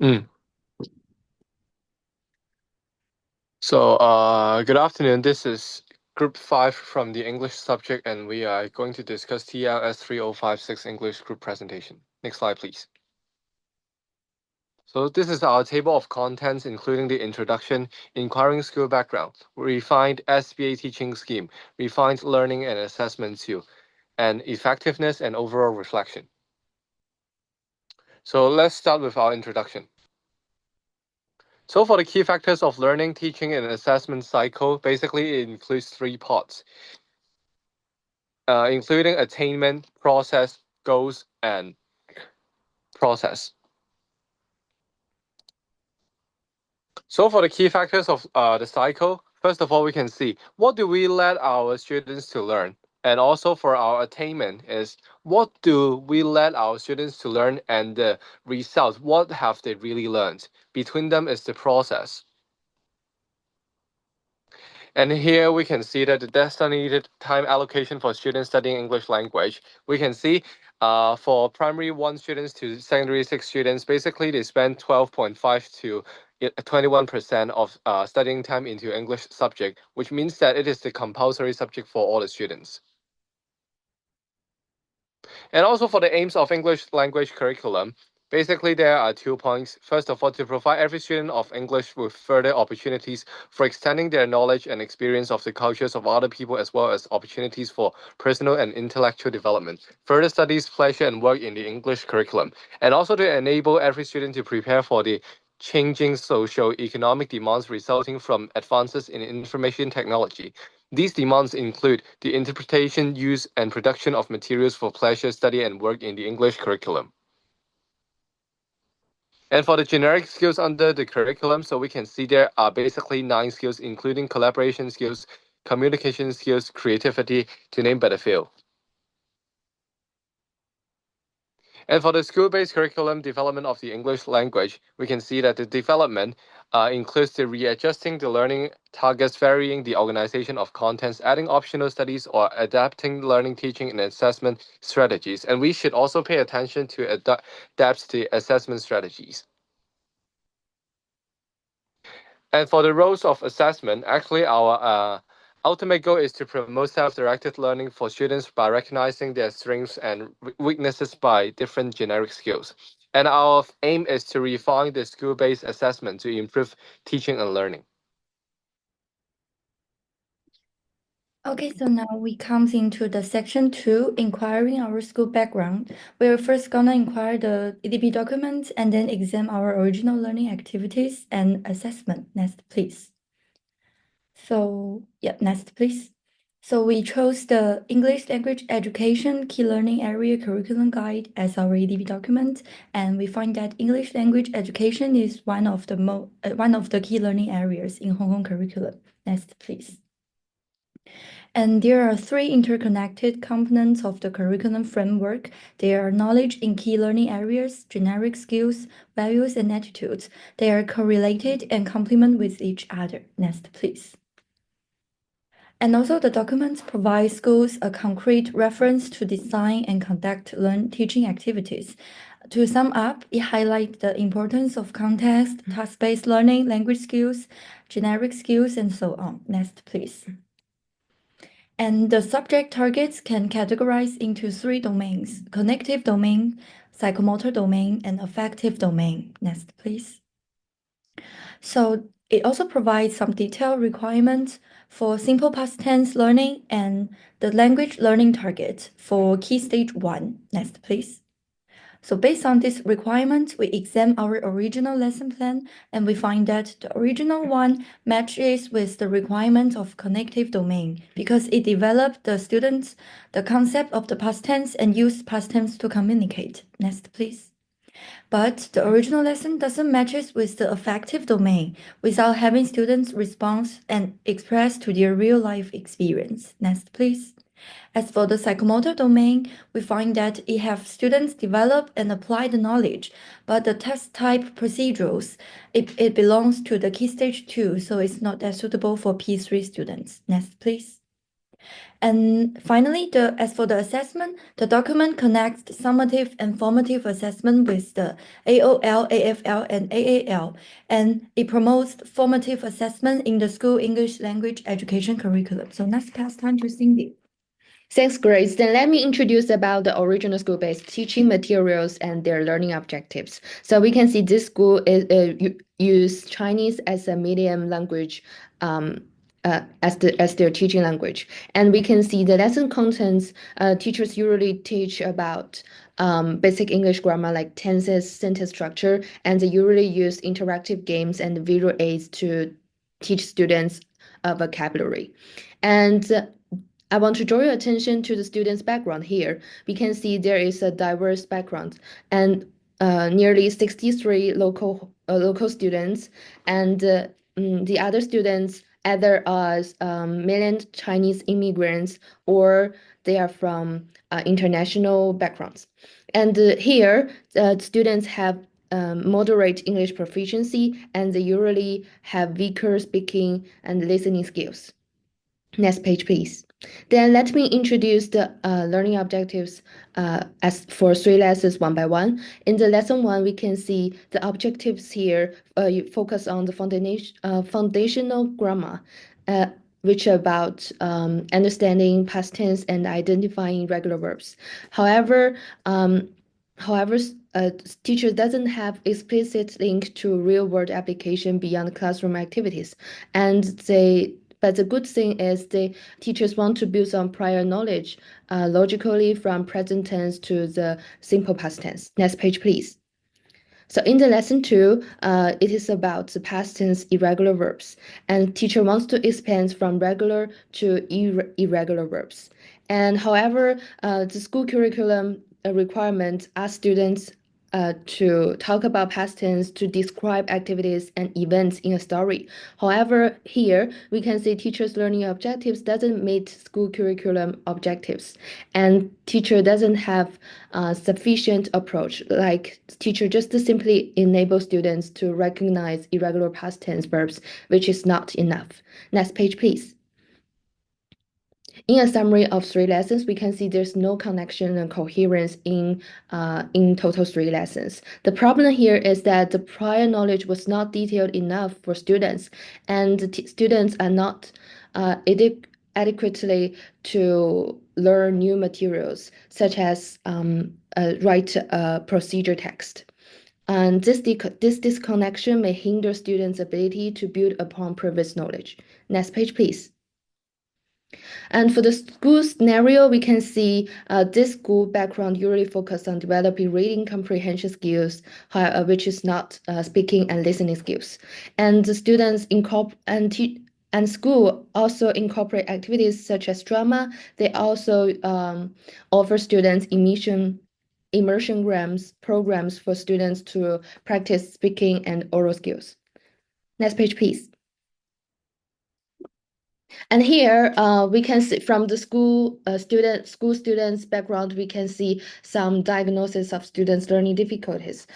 Mm. Good afternoon. This is Group 5 from the English subject, and we are going to discuss TLS 3056 English group presentation. Next slide, please. So this is our table of contents, including the introduction, inquiring school background, refined SBA teaching scheme, refined learning and assessment tool, and effectiveness and overall reflection. So let's start with our introduction. So for the key factors of learning, teaching, and assessment cycle, basically it includes 3 parts. Including attainment, process, goals, and process. So for the key factors of the cycle, first of all, we can see what do we let our students to learn? And also for our attainment is what do we let our students to learn and the results, what have they really learned? Between them is the process. And here we can see that the designated time allocation for students studying English language, we can see for primary 1 students to secondary 6 students, basically they spend 12.5 to 21% of studying time into English subject, which means that it is the compulsory subject for all the students. And also for the aims of English language curriculum, basically there are 2 points. First of all, to provide every student of English with further opportunities for extending their knowledge and experience of the cultures of other people, as well as opportunities for personal and intellectual development, further studies, pleasure, and work in the English curriculum, and also to enable every student to prepare for the changing socio-economic demands resulting from advances in information technology. These demands include the interpretation, use, and production of materials for pleasure, study, and work in the English curriculum. And for the generic skills under the curriculum, so we can see there are basically 9 skills, including collaboration skills, communication skills, creativity, to name but a few. And for the school-based curriculum development of the English language, we can see that the development includes the readjusting the learning targets, varying the organization of contents, adding optional studies, or adapting learning, teaching, and assessment strategies. And we should also pay attention to adapt the assessment strategies. And for the roles of assessment, actually our ultimate goal is to promote self-directed learning for students by recognizing their strengths and weaknesses by different generic skills. And our aim is to refine the school-based assessment to improve teaching and learning. Okay, so now we comes into the section 2, inquiring our school background. We're first gonna inquire the EDP documents and then examine our original learning activities and assessment. Next, please. So, yeah, next, please. So we chose the English Language Education Key Learning Area Curriculum Guide as our EDP document, and we find that English language education is one of the key learning areas in Hong Kong curriculum. Next, please. And there are 3 interconnected components of the curriculum framework. They are knowledge in key learning areas, generic skills, values, and attitudes. They are correlated and complement with each other. Next, please. And also the documents provide schools a concrete reference to design and conduct teaching activities. To sum up, it highlights the importance of context, task-based learning, language skills, generic skills, and so on. Next, please. And the subject targets can categorize into 3 domains: cognitive domain, psychomotor domain, and affective domain. Next, please. So it also provides some detailed requirements for simple past tense learning and the language learning target for key stage 1. Next, please. So based on this requirement, we examine our original lesson plan and we find that the original one matches with the requirements of cognitive domain because it developed the students the concept of the past tense and used past tense to communicate. Next, please. But the original lesson doesn't matches with the affective domain without having students respond and express to their real life experience. Next, please. As for the psychomotor domain, we find that it have students develop and apply the knowledge, but the test type procedures, it belongs to the key stage 2, so it's not that suitable for P3 students. Next, please. And finally, as for the assessment, the document connects summative and formative assessment with the AOL, AFL, and AAL, and it promotes formative assessment in the school English language education curriculum. So next pass time to Cindy. Thanks, Grace. Then let me introduce about the original school-based teaching materials and their learning objectives. So we can see this school use Chinese as a medium language as their teaching language. And we can see the lesson contents, teachers usually teach about basic English grammar like tenses, sentence structure, and they usually use interactive games and visual aids to teach students vocabulary. And I want to draw your attention to the student's background here. We can see there is a diverse background and nearly 63 local students, and the other students either as mainland Chinese immigrants or they are from international backgrounds. And here, students have moderate English proficiency, and they usually have weaker speaking and listening skills. Next page, please. Then let me introduce the learning objectives as for 3 lessons one by one. In the lesson 1, we can see the objectives here you focus on the foundational grammar, which are about understanding past tense and identifying regular verbs. However, teacher doesn't have explicit link to real-world application beyond classroom activities, but the good thing is the teachers want to build on prior knowledge logically from present tense to the simple past tense. Next page, please. So in the lesson 2, it is about the past tense irregular verbs, and teacher wants to expand from regular to irregular verbs. And however, the school curriculum requirement asks students to talk about past tense to describe activities and events in a story. However, here we can see teachers' learning objectives doesn't meet school curriculum objectives, and teacher doesn't have sufficient approach. Like teacher just simply enable students to recognize irregular past tense verbs, which is not enough. Next page, please. In a summary of 3 lessons, we can see there's no connection and coherence in total 3 lessons. The problem here is that the prior knowledge was not detailed enough for students, and students are not adequately to learn new materials, such as write a procedure text. And this disconnection may hinder students' ability to build upon previous knowledge. Next page, please. And for the school scenario, we can see this school background usually focus on developing reading comprehension skills, which is not speaking and listening skills. And the students and school also incorporate activities such as drama. They also offer students immersion programs for students to practice speaking and oral skills. Next page, please. And here we can see from the school students background, we can see some diagnosis of students' learning difficulties.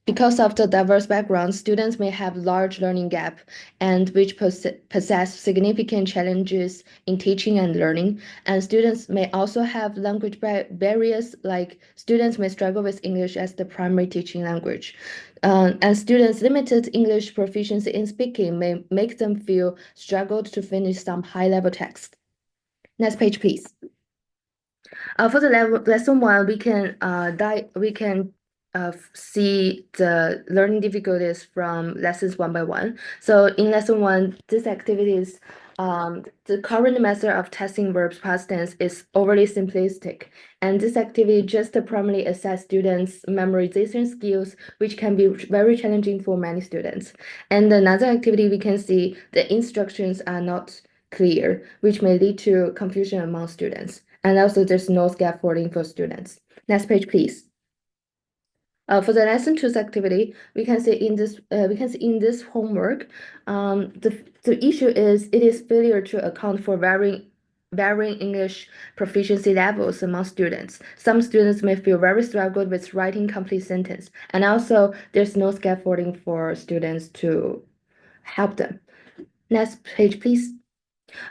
Because of the diverse background, students may have large learning gap and which possess significant challenges in teaching and learning. And students may also have language barriers, like students may struggle with English as the primary teaching language. And students' limited English proficiency in speaking may make them feel struggled to finish some high-level text. Next page, please. For the lesson 1, we can see the learning difficulties from lessons 1 by 1. So in lesson 1, this activities, the current method of testing verbs past tense is overly simplistic, and this activity just primarily assess students' memorization skills, which can be very challenging for many students. And another activity, we can see the instructions are not clear, which may lead to confusion among students. And also there's no scaffolding for students. Next page, please. For the lesson 2's activity, we can see in this homework, the issue is it is failure to account for varying English proficiency levels among students. Some students may feel very struggled with writing complete sentence, and also there's no scaffolding for students to help them. Next page, please.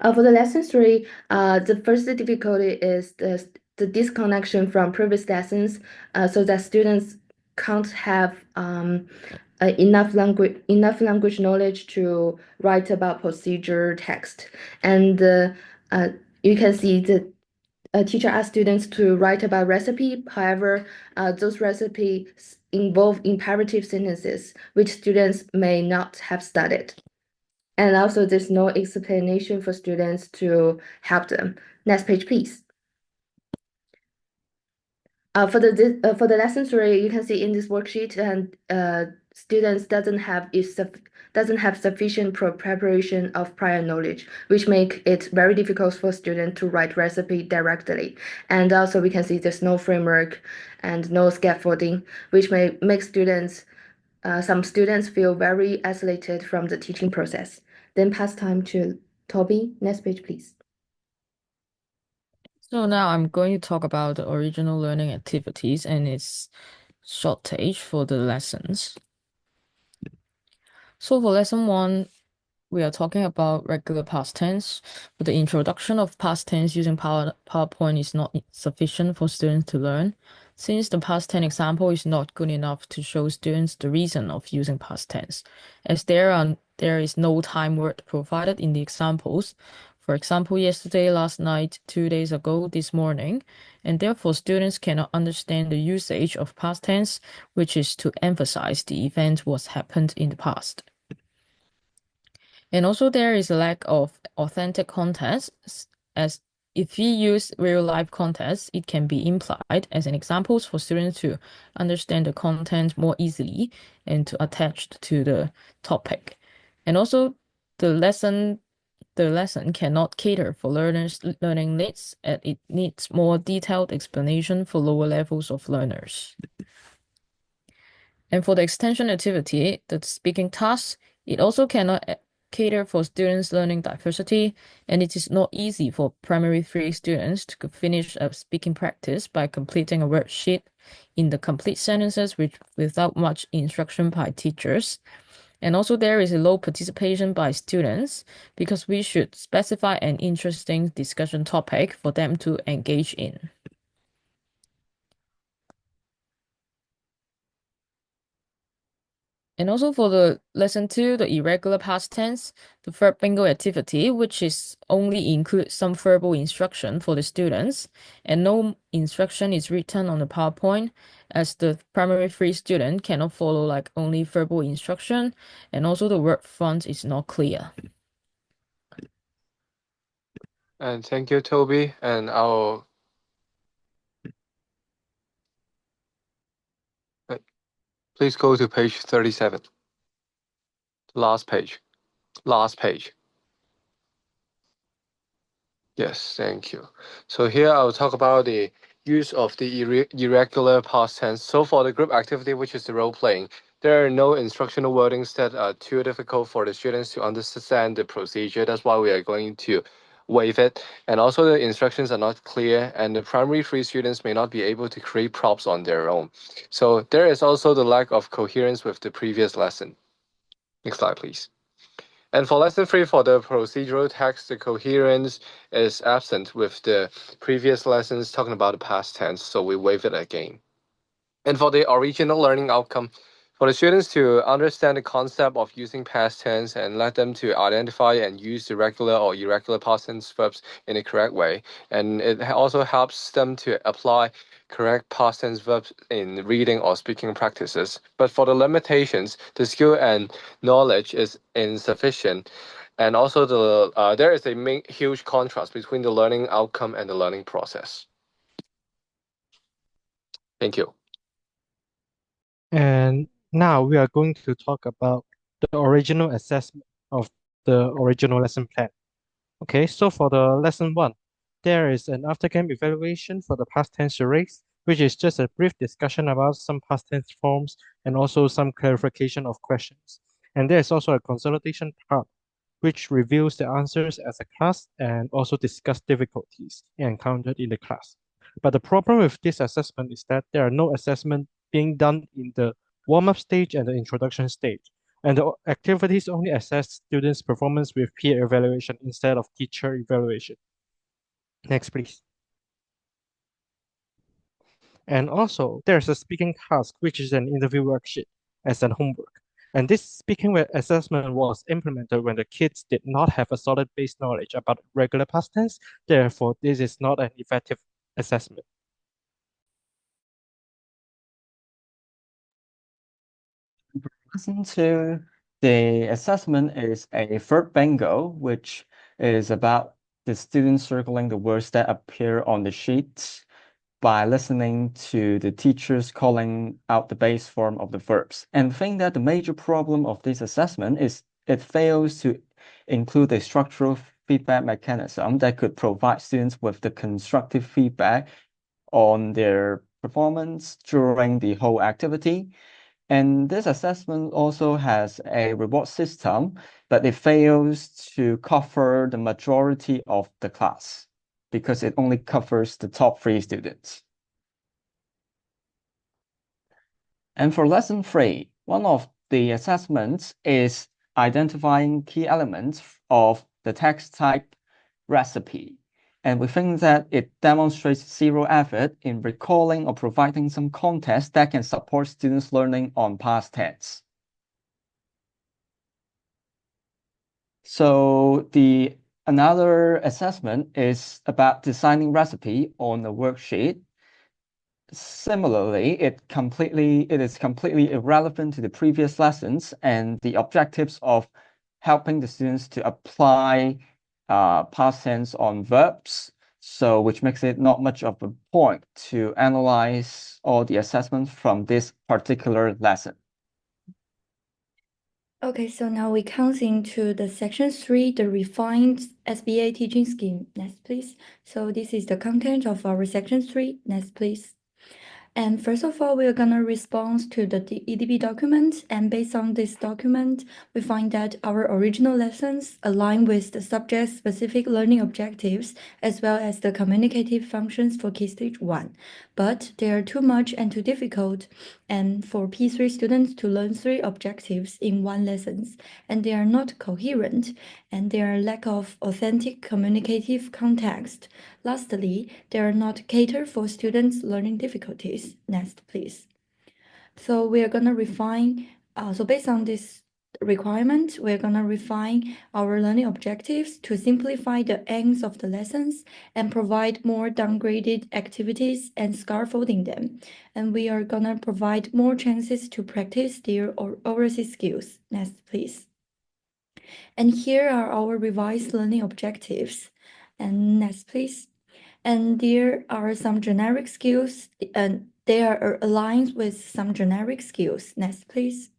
For the lesson 3, the first difficulty is the disconnection from previous lessons, so that students can't have enough language knowledge to write about procedure text. And you can see the teacher asks students to write about recipe. However, those recipes involve imperative sentences, which students may not have studied. And also, there's no explanation for students to help them. Next page, please. For the lesson 3, you can see in this worksheet, and students doesn't have sufficient preparation of prior knowledge, which make it very difficult for students to write recipe directly. And also, we can see there's no framework and no scaffolding, which may make some students feel very isolated from the teaching process. Then pass time to Toby. Next page, please. So now I'm going to talk about the original learning activities and its shortage for the lessons. So for lesson 1, we are talking about regular past tense, but the introduction of past tense using PowerPoint is not sufficient for students to learn, since the past tense example is not good enough to show students the reason of using past tense, as there is no time word provided in the examples. For example, yesterday, last night, 2 days ago, this morning, and therefore students cannot understand the usage of past tense, which is to emphasize the event was happened in the past. And also there is a lack of authentic context, as if we use real-life context, it can be implied as an example for students to understand the content more easily and to attach to the topic. And also the lesson cannot cater for learners' learning needs, and it needs more detailed explanation for lower levels of learners. And for the extension activity, the speaking task, it also cannot cater for students' learning diversity, and it is not easy for primary 3 students to finish a speaking practice by completing a worksheet in the complete sentences without much instruction by teachers. And also there is a low participation by students because we should specify an interesting discussion topic for them to engage in. And also for the lesson 2, the irregular past tense, the verb bingo activity, which is only includes some verbal instruction for the students, and no instruction is written on the PowerPoint, as the primary 3 student cannot follow like only verbal instruction, and also the word font is not clear. And thank you, Toby. And please go to page 37. Last page. Yes, thank you. So here I'll talk about the use of the irregular past tense. So for the group activity, which is the role playing, there are no instructional wordings that are too difficult for the students to understand the procedure. That's why we are going to waive it. And also the instructions are not clear, and the primary 3 students may not be able to create props on their own. So there is also the lack of coherence with the previous lesson. Next slide, please. And for lesson 3, for the procedural text, the coherence is absent with the previous lessons talking about the past tense, so we waive it again. And for the original learning outcome, for the students to understand the concept of using past tense and let them to identify and use the regular or irregular past tense verbs in the correct way. And it also helps them to apply correct past tense verbs in reading or speaking practices. But for the limitations, the skill and knowledge is insufficient. And also there is a huge contrast between the learning outcome and the learning process. Thank you. And now we are going to talk about the original assessment of the original lesson plan. Okay, so for the lesson 1, there is an after-game evaluation for the past tense arrays, which is just a brief discussion about some past tense forms and also some clarification of questions. And there is also a consolidation part, which reviews the answers as a class and also discuss difficulties encountered in the class. But the problem with this assessment is that there are no assessment being done in the warm-up stage and the introduction stage. And the activities only assess students' performance with peer evaluation instead of teacher evaluation. Next, please. And also, there's a speaking task, which is an interview worksheet as an homework. And this speaking assessment was implemented when the kids did not have a solid base knowledge about regular past tense. Therefore, this is not an effective assessment. Lesson 2, the assessment is a verb bingo, which is about the students circling the words that appear on the sheets by listening to the teachers calling out the base form of the verbs. And I think that the major problem of this assessment is it fails to include a structural feedback mechanism that could provide students with the constructive feedback on their performance during the whole activity. And this assessment also has a reward system, but it fails to cover the majority of the class because it only covers the top 3 students. And for lesson 3, one of the assessments is identifying key elements of the text type recipe. And we think that it demonstrates zero effort in recalling or providing some context that can support students' learning on past tense. So another assessment is about designing recipe on a worksheet. Similarly, it is completely irrelevant to the previous lessons and the objectives of helping the students to apply past tense on verbs, so which makes it not much of a point to analyze all the assessments from this particular lesson. Okay, so now we comes into the section 3, the refined SBA teaching scheme. Next, please. So this is the content of our section 3. Next, please. And first of all, we're gonna respond to the EDB document, and based on this document, we find that our original lessons align with the subject-specific learning objectives as well as the communicative functions for Key Stage 1. But they are too much and too difficult, and for P3 students to learn 3 objectives in one lessons, and they are not coherent, and there are lack of authentic communicative context. Lastly, they are not catered for students' learning difficulties. Next, please. So we are gonna refine, so based on this requirement, we're gonna refine our learning objectives to simplify the aims of the lessons and provide more downgraded activities and scaffolding them. And we are gonna provide more chances to practice their overseas skills. Next, please. And here are our revised learning objectives. And next, please. And there are some generic skills, and they are aligned with some generic skills. Next, please.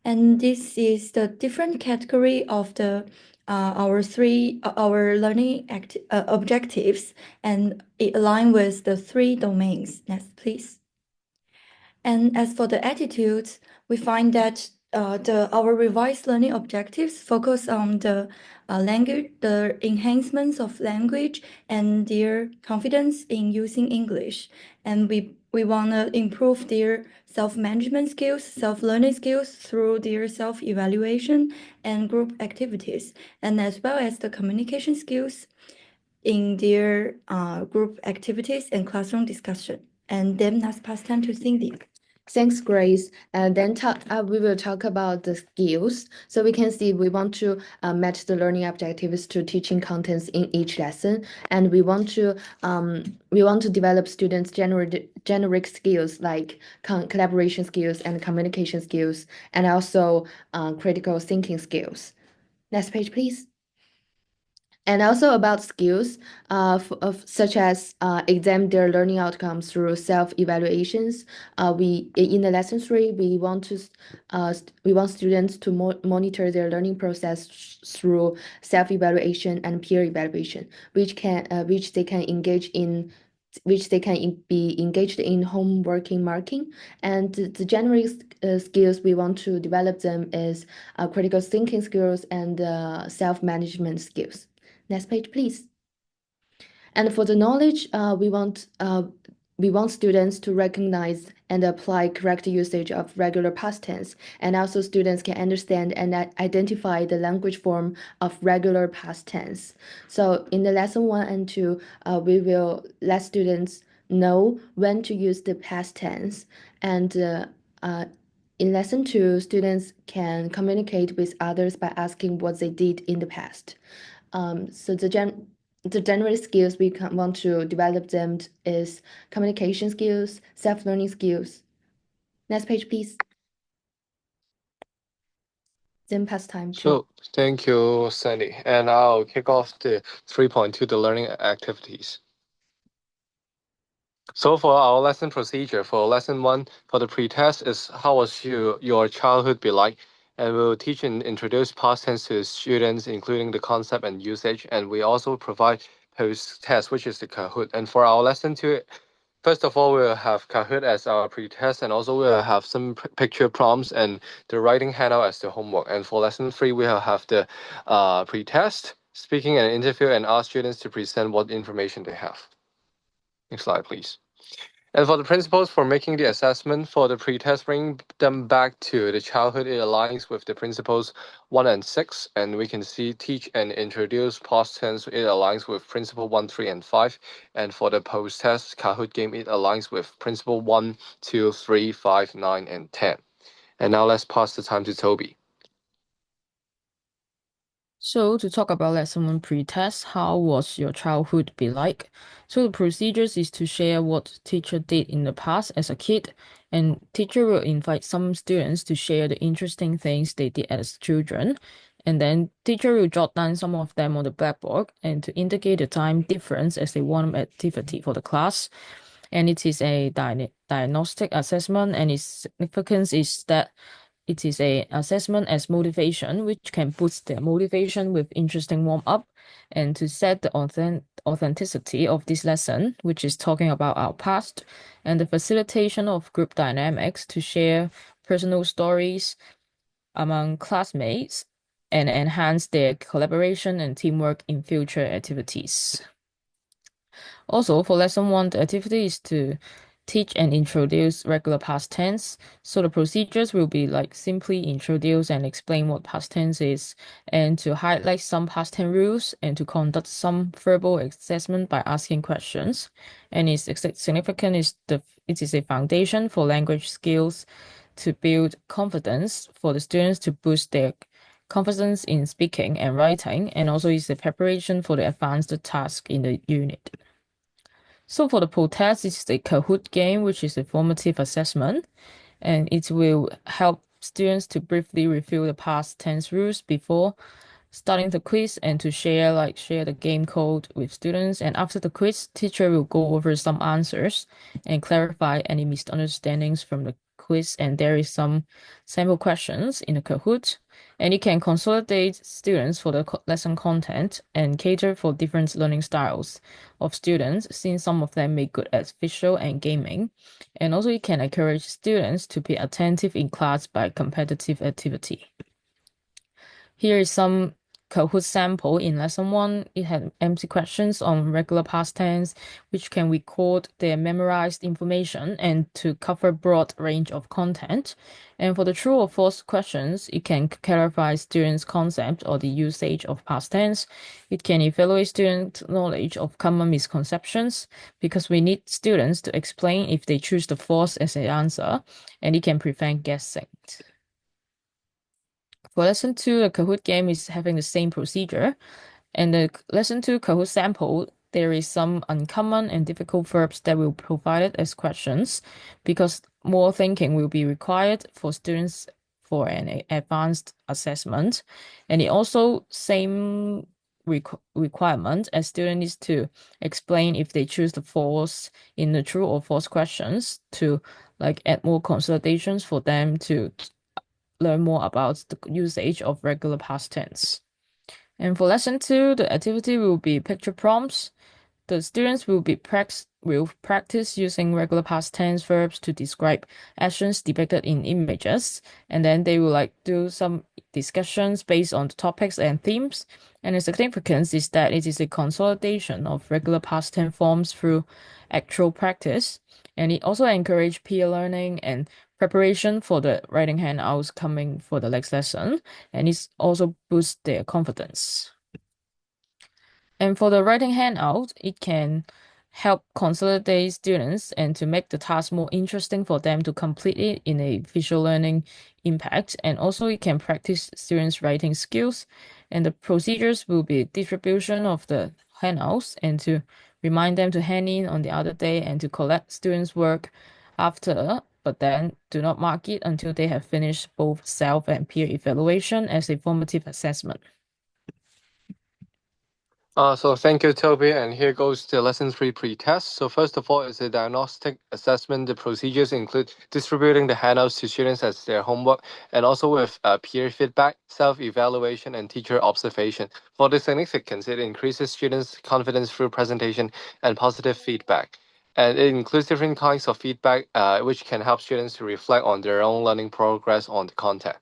And this is the different category of the our learning objectives, and it align with the 3 domains. Next, please. And as for the attitudes, we find that our revised learning objectives focus on the language, the enhancements of language, and their confidence in using English. And we want to improve their self-management skills, self-learning skills through their self-evaluation and group activities, and as well as the communication skills in their group activities and classroom discussion. And then let's pass time to Cindy. Thanks, Grace. And then we will talk about the skills. So we can see we want to match the learning objectives to teaching contents in each lesson, and we want to develop students' generic skills like collaboration skills and communication skills, and also critical thinking skills. Next page, please. And also about skills, such as examine their learning outcomes through self-evaluations. In the lesson 3, we want students to monitor their learning process through self-evaluation and peer evaluation, which they can be engaged in home working marking. And the generic skills we want to develop them is critical thinking skills and self-management skills. Next page, please. And for the knowledge, we want we want students to recognize and apply correct usage of regular past tense, and also students can understand and identify the language form of regular past tense. So in the lesson 1 and 2, we will let students know when to use the past tense, and in lesson 2, students can communicate with others by asking what they did in the past. So the general skills we want to develop them is communication skills, self-learning skills. Next page, please. Then pastime. So thank you, Sandy. And I'll kick off the 3.2, the learning activities. So for our lesson procedure, for lesson 1, for the pre-test is how was your childhood be like? And we'll teach and introduce past tense to students, including the concept and usage. And we also provide post-test, which is the Kahoot. And for our lesson 2, first of all, we'll have Kahoot as our pre-test, and also we'll have some picture prompts and the writing handout as the homework. And for lesson 3, we'll have the pre-test, speaking and interview, and ask students to present what information they have. Next slide, please. And for the principles for making the assessment for the pre-test, bring them back to the childhood. It aligns with the principles 1 and 6, and we can see teach and introduce past tense. It aligns with principle 1, 3, and 5. And for the post-test Kahoot game, it aligns with principle 1, 2, 3, 5, 9, and 10. And now let's pass the time to Toby. So to talk about lesson 1 pre-test, how was your childhood be like? So the procedures is to share what teacher did in the past as a kid, and teacher will invite some students to share the interesting things they did as children, and then teacher will jot down some of them on the blackboard and to indicate the time difference as a one activity for the class. And it is a diagnostic assessment, and its significance is that it is a assessment as motivation, which can boost their motivation with interesting warm-up, and to set the authenticity of this lesson, which is talking about our past, and the facilitation of group dynamics to share personal stories among classmates and enhance their collaboration and teamwork in future activities. Also, for lesson 1, the activity is to teach and introduce regular past tense. So the procedures will be like simply introduce and explain what past tense is, and to highlight some past tense rules, and to conduct some verbal assessment by asking questions. And its significance is it is a foundation for language skills to build confidence for the students to boost their confidence in speaking and writing, and also is a preparation for the advanced task in the unit. So for the poll-test, it's a Kahoot game, which is a formative assessment, and it will help students to briefly review the past tense rules before starting the quiz, and to share the game code with students. And after the quiz, teacher will go over some answers and clarify any misunderstandings from the quiz. And there is some sample questions in the Kahoot, and it can consolidate students for the lesson content and cater for different learning styles of students, since some of them may good at visual and gaming. And also it can encourage students to be attentive in class by competitive activity. Here is some Kahoot sample in lesson 1. It had empty questions on regular past tense, which can record their memorized information and to cover broad range of content. And for the true or false questions, it can clarify students' concept or the usage of past tense. It can evaluate student knowledge of common misconceptions, because we need students to explain if they choose the false as an answer, and it can prevent guessing. For lesson 2, the Kahoot game is having the same procedure. And the lesson 2 Kahoot sample, there is some uncommon and difficult verbs that will be provided as questions, because more thinking will be required for students for an advanced assessment. And it also same requirement as student needs to explain if they choose the false in the true or false questions, to add more consolidations for them to learn more about the usage of regular past tense. And for lesson 2, the activity will be picture prompts. The students will practice using regular past tense verbs to describe actions depicted in images, and then they will do some discussions based on the topics and themes. And the significance is that it is a consolidation of regular past tense forms through actual practice. And it also encourage peer learning and preparation for the writing handouts coming for the next lesson, and it also boosts their confidence. And for the writing handout, it can help consolidate students and to make the task more interesting for them to complete it in a visual learning impact. And also it can practice students' writing skills. And the procedures will be distribution of the handouts and to remind them to hand in on the other day and to collect students' work after, but then do not mark it until they have finished both self and peer evaluation as a formative assessment. So thank you, Toby, and here goes the lesson 3 pre-test. So first of all, is a diagnostic assessment. The procedures include distributing the handouts to students as their homework, and also with peer feedback, self-evaluation, and teacher observation. For the significance, it increases students' confidence through presentation and positive feedback. And it includes different kinds of feedback, which can help students to reflect on their own learning progress on the content.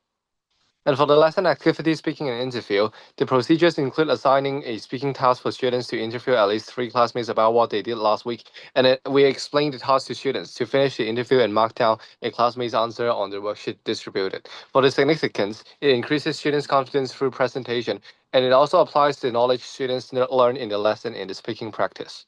And for the lesson activity, speaking and interview, the procedures include assigning a speaking task for students to interview at least 3 classmates about what they did last week. And we explain the task to students to finish the interview and mark down a classmate's answer on the worksheet distributed. For the significance, it increases students' confidence through presentation, and it also applies the knowledge students learn in the lesson in the speaking practice.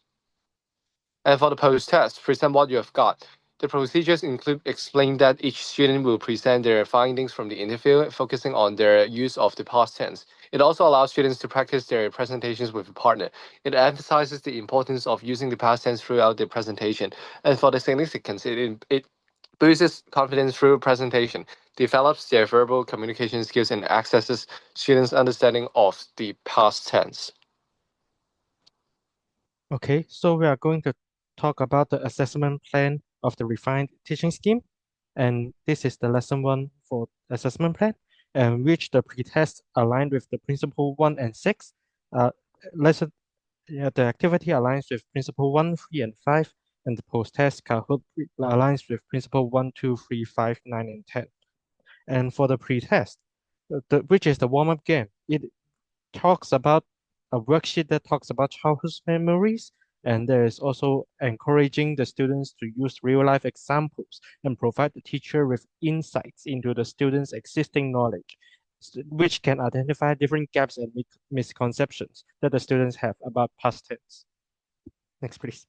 And for the post-test, present what you have got. The procedures include explain that each student will present their findings from the interview, focusing on their use of the past tense. It also allows students to practice their presentations with a partner. It emphasizes the importance of using the past tense throughout the presentation. And for the significance, it boosts confidence through presentation, develops their verbal communication skills, and accesses students' understanding of the past tense. Okay, so we are going to talk about the assessment plan of the refined teaching scheme. And this is the lesson 1 for assessment plan, and which the pretest aligned with the principle 1 and 6. The activity aligns with principle 1, 3, and 5, and the post-test Kahoot aligns with principle 1, 2, 3, 5, 9, and 10. And for the pretest, which is the warm-up game, it talks about a worksheet that talks about childhood memories, and there is also encouraging the students to use real-life examples and provide the teacher with insights into the students' existing knowledge, which can identify different gaps and misconceptions that the students have about past tense. Next, please.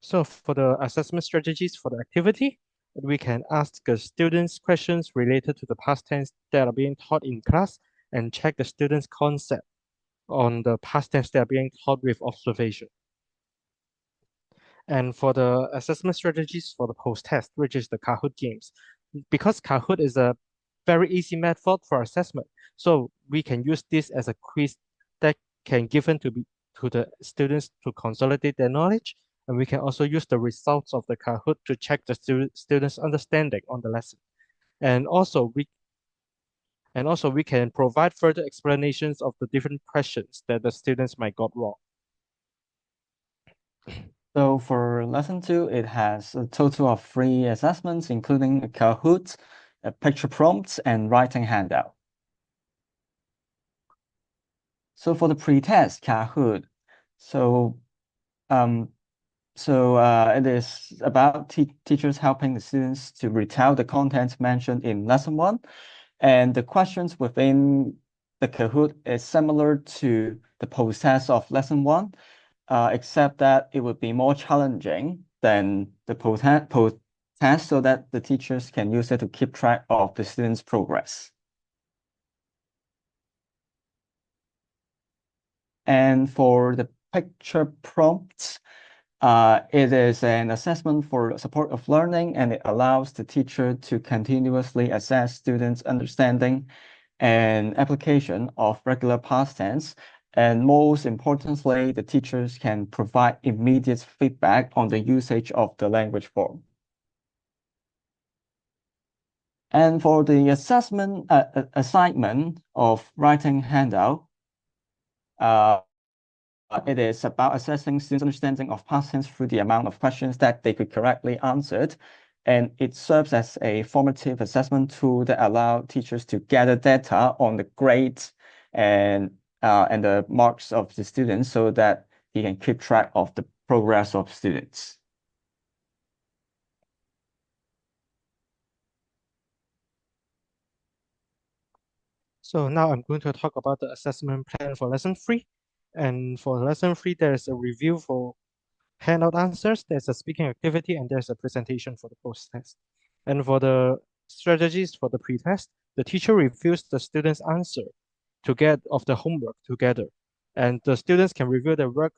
So for the assessment strategies for the activity, we can ask the students questions related to the past tense that are being taught in class and check the students' concept on the past tense that are being taught with observation. And for the assessment strategies for the post-test, which is the Kahoot games, because Kahoot is a very easy method for assessment, so we can use this as a quiz that can given to the students to consolidate their knowledge, and we can also use the results of the Kahoot to check the students' understanding on the lesson. And also we can provide further explanations of the different questions that the students might got wrong. So for lesson 2, it has a total of 3 assessments, including a Kahoot, a picture prompts, and writing handout. So for the pre-test Kahoot, it is about teachers helping the students to retell the content mentioned in lesson 1, and the questions within the Kahoot is similar to the post-test of lesson 1, except that it would be more challenging than the post-test so that the teachers can use it to keep track of the students' progress. And for the picture prompts, it is an assessment for support of learning, and it allows the teacher to continuously assess students' understanding and application of regular past tense. And most importantly, the teachers can provide immediate feedback on the usage of the language form. And for the assignment of writing handout, it is about assessing students' understanding of past tense through the amount of questions that they could correctly answer. And it serves as a formative assessment tool that allows teachers to gather data on the grades and the marks of the students so that he can keep track of the progress of students. So now I'm going to talk about the assessment plan for lesson 3. And for lesson 3, there's a review for handout answers, there's a speaking activity, and there's a presentation for the post-test. And for the strategies for the pre-test, the teacher reviews the students' answer to get of the homework together. And the students can review their work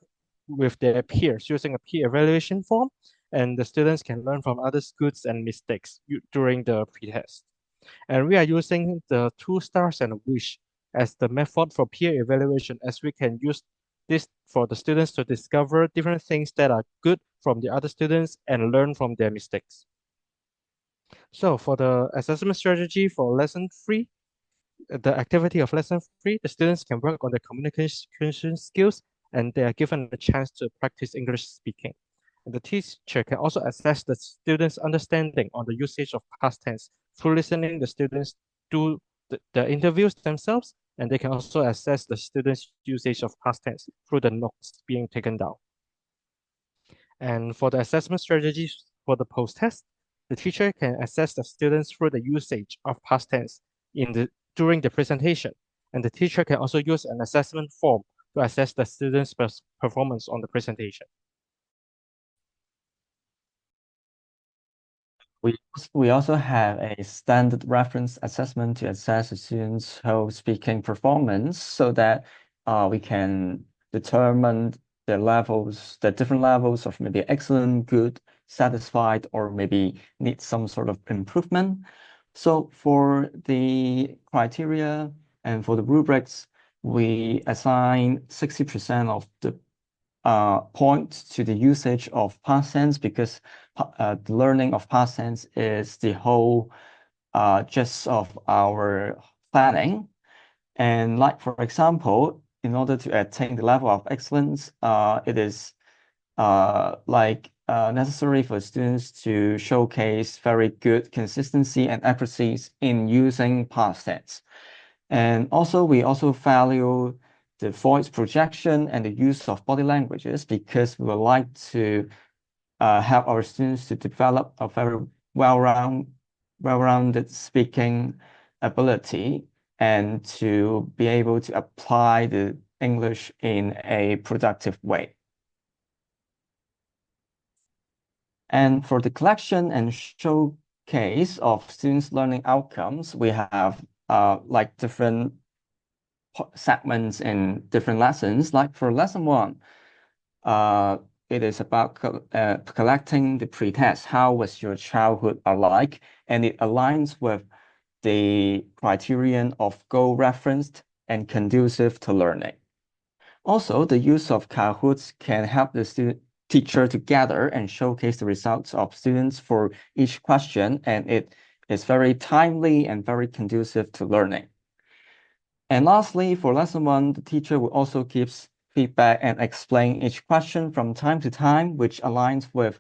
with their peers using a peer evaluation form, and the students can learn from others' goods and mistakes during the pre-test. And we are using the 2 stars and a wish as the method for peer evaluation, as we can use this for the students to discover different things that are good from the other students and learn from their mistakes. So for the assessment strategy for lesson 3, the activity of lesson 3, the students can work on their communication skills and they are given a chance to practice English speaking. And the teacher can also assess the students' understanding on the usage of past tense through listening the students do the interviews themselves, and they can also assess the students' usage of past tense through the notes being taken down. And for the assessment strategies for the post-test, the teacher can assess the students through the usage of past tense during the presentation, and the teacher can also use an assessment form to assess the students' performance on the presentation. We also have a standard reference assessment to assess the students' whole speaking performance so that we can determine the different levels of maybe excellent, good, satisfied, or maybe need some sort of improvement. So for the criteria and for the rubrics, we assign 60% of the point to the usage of past tense because the learning of past tense is the whole gist of our planning. And like, for example, in order to attain the level of excellence, it is necessary for students to showcase very good consistency and accuracy in using past tense. And also, we also value the voice projection and the use of body languages because we would like to help our students to develop a very well-rounded speaking ability and to be able to apply the English in a productive way. And for the collection and showcase of students' learning outcomes, we have like different segments in different lessons. Like for lesson 1, it is about collecting the pre-test. How was your childhood like? And it aligns with the criterion of goal-referenced and conducive to learning. Also, the use of Kahoots can help the teacher to gather and showcase the results of students for each question, and it is very timely and very conducive to learning. And lastly, for lesson 1, the teacher will also give feedback and explain each question from time to time, which aligns with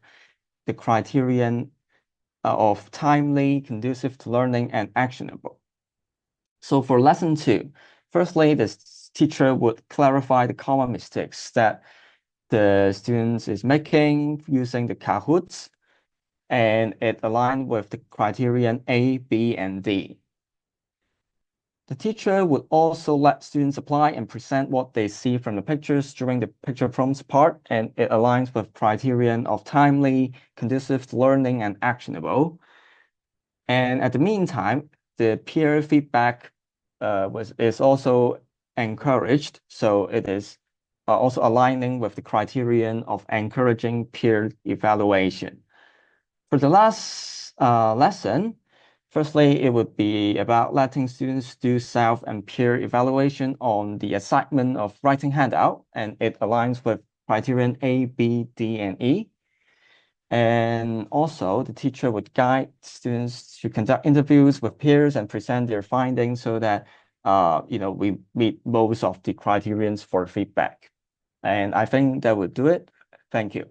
the criterion of timely, conducive to learning, and actionable. So for lesson 2, firstly, the teacher would clarify the common mistakes that the students is making using the Kahoots, and it aligned with the criterion A, B, and D. The teacher would also let students apply and present what they see from the pictures during the picture prompts part, and it aligns with criterion of timely, conducive to learning, and actionable. And at the meantime, the peer feedback is also encouraged, so it is also aligning with the criterion of encouraging peer evaluation. For the last lesson, firstly, it would be about letting students do self and peer evaluation on the assignment of writing handout, and it aligns with criterion A, B, D, and E. And also, the teacher would guide students to conduct interviews with peers and present their findings so that we meet most of the criterions for feedback. And I think that would do it. Thank you.